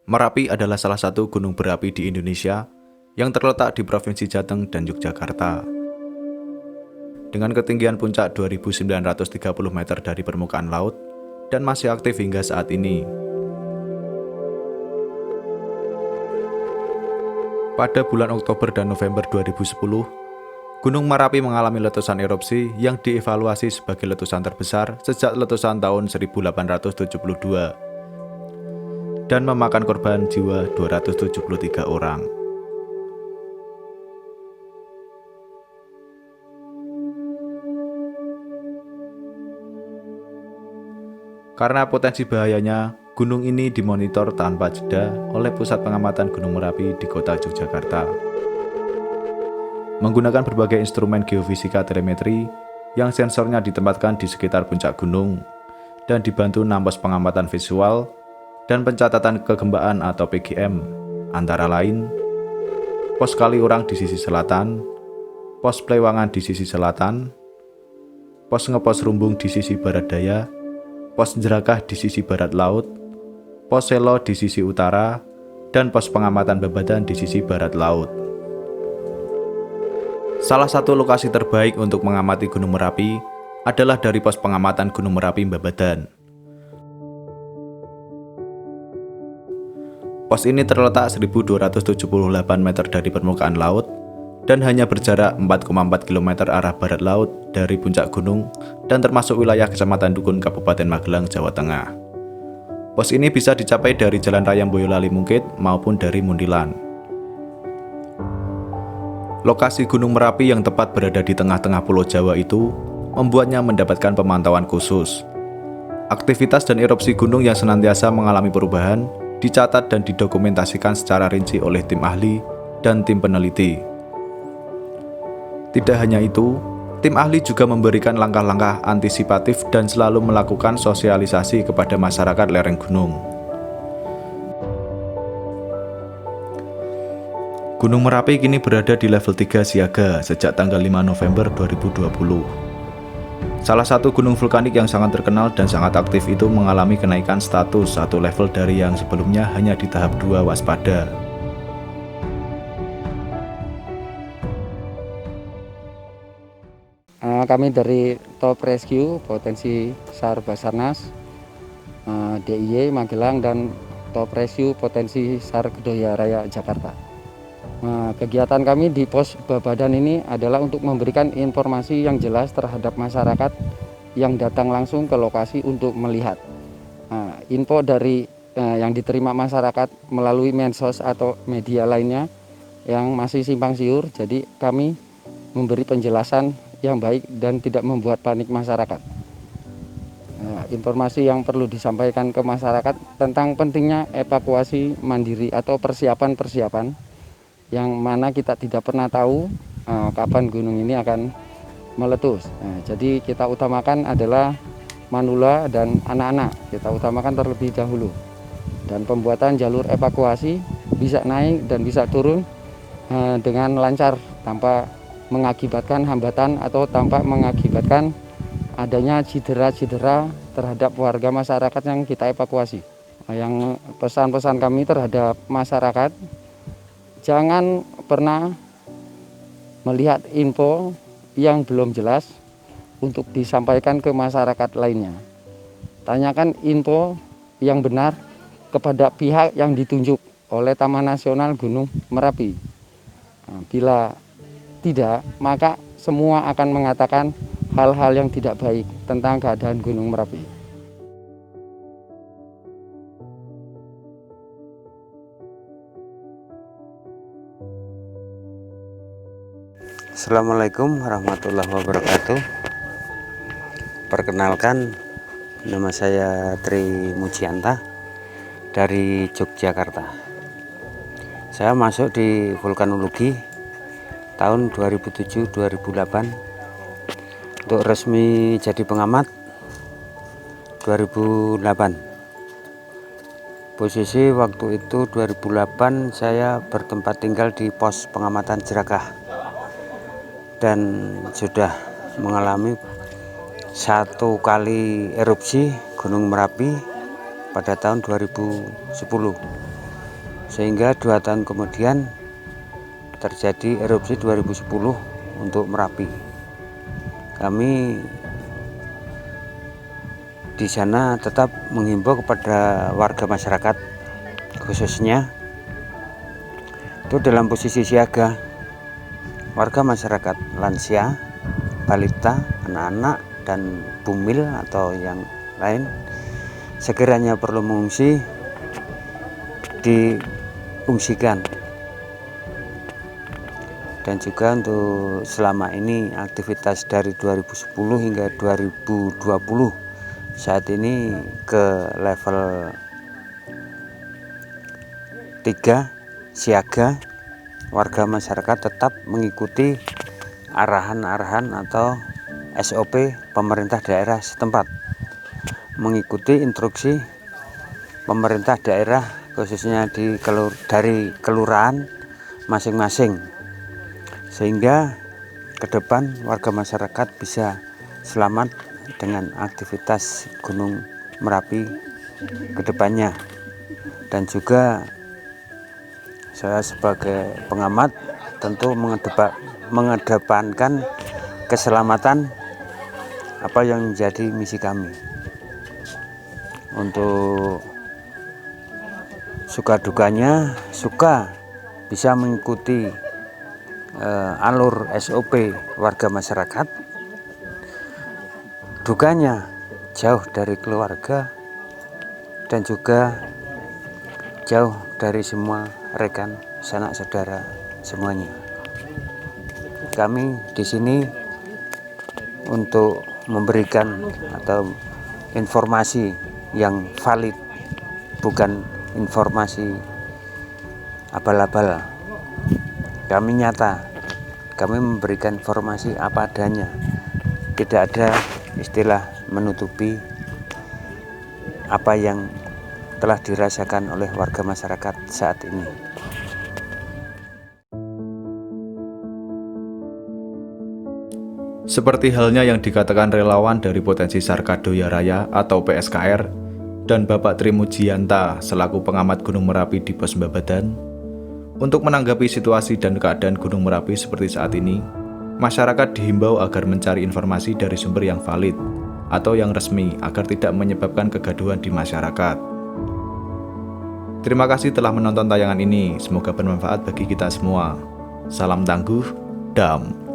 Merapi adalah salah satu gunung berapi di Indonesia yang terletak di Provinsi Jateng dan Yogyakarta. Dengan ketinggian puncak 2.930 meter dari permukaan laut dan masih aktif hingga saat ini. Pada bulan Oktober dan November 2010, Gunung Merapi mengalami letusan erupsi yang dievaluasi sebagai letusan terbesar sejak letusan tahun 1872 dan memakan korban jiwa 273 orang. Karena potensi bahayanya, gunung ini dimonitor tanpa jeda oleh Pusat Pengamatan Gunung Merapi di Kota Yogyakarta. Menggunakan berbagai instrumen geofisika telemetri yang sensornya ditempatkan di sekitar puncak gunung dan dibantu 6 pos pengamatan visual dan pencatatan kegempaan atau PGM, antara lain pos Kaliurang di sisi selatan, pos Plewangan di sisi selatan, pos Ngepos Rumbung di sisi barat daya, pos Jerakah di sisi barat laut, pos Selo di sisi utara, dan pos pengamatan Babadan di sisi barat laut. Salah satu lokasi terbaik untuk mengamati Gunung Merapi adalah dari pos pengamatan Gunung Merapi Babadan. Pos ini terletak 1.278 meter dari permukaan laut dan hanya berjarak 4,4 km arah barat laut dari puncak gunung dan termasuk wilayah Kecamatan Dukun, Kabupaten Magelang, Jawa Tengah. Pos ini bisa dicapai dari Jalan Raya Boyolali Mungkit maupun dari Muntilan. Lokasi Gunung Merapi yang tepat berada di tengah-tengah Pulau Jawa itu membuatnya mendapatkan pemantauan khusus. Aktivitas dan erupsi gunung yang senantiasa mengalami perubahan dicatat dan didokumentasikan secara rinci oleh tim ahli dan tim peneliti. Tidak hanya itu, tim ahli juga memberikan langkah-langkah antisipatif dan selalu melakukan sosialisasi kepada masyarakat lereng gunung. Gunung Merapi kini berada di level 3 siaga sejak tanggal 5 November 2020. Salah satu gunung vulkanik yang sangat terkenal dan sangat aktif itu mengalami kenaikan status satu level dari yang sebelumnya hanya di tahap 2 waspada. Kami dari Top Rescue, Potensi SAR Basarnas, DIY Magelang, dan Top Rescue Potensi SAR Kedoya Raya Jakarta. Kegiatan kami di pos Babadan ini adalah untuk memberikan informasi yang jelas terhadap masyarakat yang datang langsung ke lokasi untuk melihat. Info dari yang diterima masyarakat melalui medsos atau media lainnya yang masih simpang siur, jadi kami memberi penjelasan yang baik dan tidak membuat panik masyarakat. Informasi yang perlu disampaikan ke masyarakat tentang pentingnya evakuasi mandiri atau persiapan-persiapan yang mana kita tidak pernah tahu kapan gunung ini akan meletus. Jadi kita utamakan adalah manula dan anak-anak, kita utamakan terlebih dahulu. Dan pembuatan jalur evakuasi bisa naik dan bisa turun dengan lancar tanpa mengakibatkan hambatan atau tanpa mengakibatkan adanya cedera-cedera terhadap warga masyarakat yang kita evakuasi. Yang pesan-pesan kami terhadap masyarakat, jangan pernah melihat info yang belum jelas untuk disampaikan ke masyarakat lainnya. Tanyakan info yang benar kepada pihak yang ditunjuk oleh Taman Nasional Gunung Merapi. Bila tidak, maka semua akan mengatakan hal-hal yang tidak baik tentang keadaan Gunung Merapi. Assalamualaikum warahmatullahi wabarakatuh. Perkenalkan, nama saya Tri Mujianta dari Yogyakarta. Saya masuk di vulkanologi tahun 2007-2008 untuk resmi jadi pengamat 2008. Posisi waktu itu 2008 saya bertempat tinggal di pos pengamatan Jerakah dan sudah mengalami satu kali erupsi Gunung Merapi pada tahun 2010. sehingga 2 tahun kemudian terjadi erupsi 2010 untuk Merapi. Kami di sana tetap menghimbau kepada warga masyarakat, khususnya itu dalam posisi siaga. Warga masyarakat lansia, balita, anak-anak, dan bumil atau yang lain sekiranya perlu mengungsi, diungsikan. Dan juga untuk selama ini aktivitas dari 2010 hingga 2020 saat ini ke level 3 siaga. Warga masyarakat tetap mengikuti arahan-arahan atau SOP pemerintah daerah setempat, mengikuti instruksi pemerintah daerah khususnya dari kelurahan masing-masing, sehingga ke depan warga masyarakat bisa selamat dengan aktivitas Gunung Merapi ke depannya. Dan juga saya sebagai pengamat tentu mengedepankan keselamatan apa yang menjadi misi kami. Untuk suka dukanya, suka bisa mengikuti alur SOP warga masyarakat, dukanya jauh dari keluarga dan juga jauh dari semua rekan, sanak saudara semuanya. Kami di sini untuk memberikan atau informasi yang valid, bukan informasi abal-abal. Kami nyata, kami memberikan informasi apa adanya, tidak ada istilah menutupi apa yang telah dirasakan oleh warga masyarakat saat ini. Seperti halnya yang dikatakan relawan dari Potensi Sarkadoya Raya atau PSKR dan Bapak Trimujianta selaku pengamat Gunung Merapi di Pos Babadan, untuk menanggapi situasi dan keadaan Gunung Merapi seperti saat ini, masyarakat dihimbau agar mencari informasi dari sumber yang valid atau yang resmi agar tidak menyebabkan kegaduhan di masyarakat. Terima kasih telah menonton tayangan ini, semoga bermanfaat bagi kita semua. Salam tangguh, Dam.